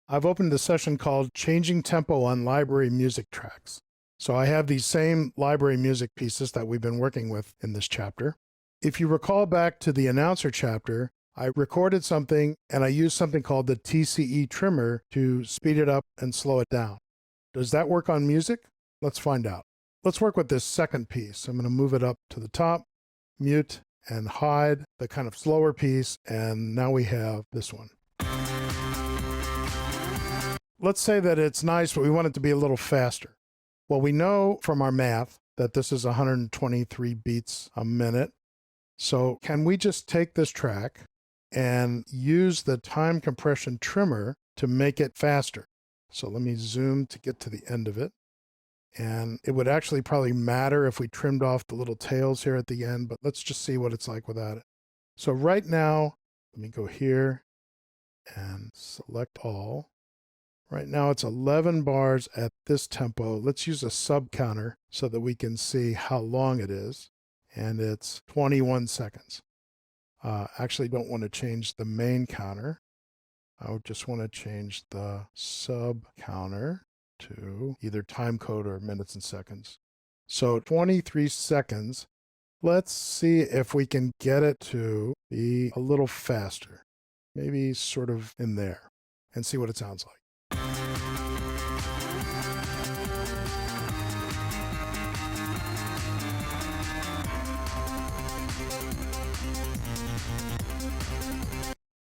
I've opened a session called Changing Tempo on Library Music Tracks. So I have these same library music pieces that we've been working with in this chapter. If you recall back to the announcer chapter, I recorded something and I used something called the TCE trimmer to speed it up and slow it down. Does that work on music? Let's find out. Let's work with this second piece. I'm going to move it up to the top, mute, and hide the kind of slower piece, and now we have this one. Let's say that it's nice, but we want it to be a little faster. Well, we know from our math that this is 123 beats a minute. So can we just take this track and use the time compression trimmer to make it faster? So let me zoom to get to the end of it. And it would actually probably matter if we trimmed off the little tails here at the end, but let's just see what it's like without it. So right now, let me go here and select all. Right now it's 11 bars at this tempo. Let's use a sub counter so that we can see how long it is. And it's 21 seconds. Actually don't want to change the main counter. I would just want to change the sub counter to either time code or minutes and seconds. So 23 seconds. Let's see if we can get it to be a little faster. Maybe sort of in there, and see what it sounds like.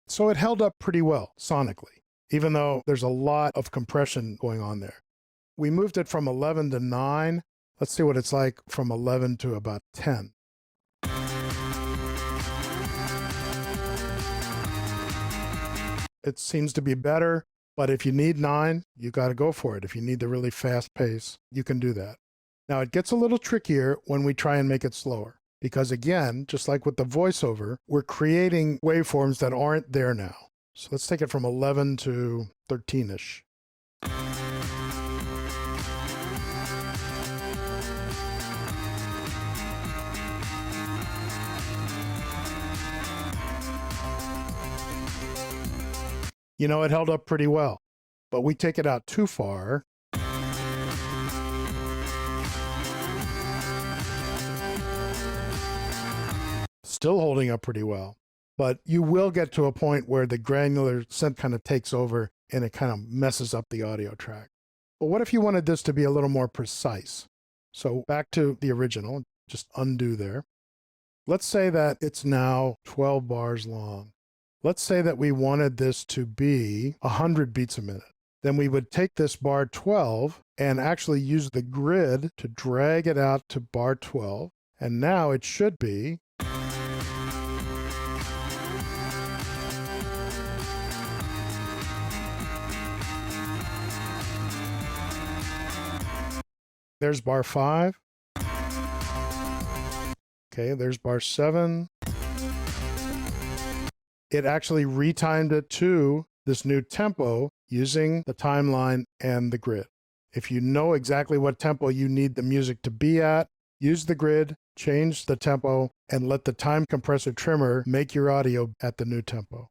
So it held up pretty well sonically, even though there's a lot of compression going on there. We moved it from 11 to 9. Let's see what it's like from 11 to about 10. It seems to be better, but if you need 9, you got to go for it. If you need the really fast pace, you can do that. Now it gets a little trickier when we try and make it slower. Because again, just like with the voiceover, we're creating waveforms that aren't there now. So let's take it from 11 to 13-ish. You know, it held up pretty well, but we take it out too far. Still holding up pretty well, but you will get to a point where the granular synth kind of takes over and it kind of messes up the audio track. But what if you wanted this to be a little more precise? So back to the original, just undo there. Let's say that it's now 12 bars long. Let's say that we wanted this to be 100 beats a minute. Then we would take this bar 12 and actually use the grid to drag it out to bar 12. And now it should be there's bar 5. Okay, there's bar 7. It actually retimed it to this new tempo using the timeline and the grid. If you know exactly what tempo you need the music to be at, use the grid, change the tempo, and let the time compressor trimmer make your audio at the new tempo.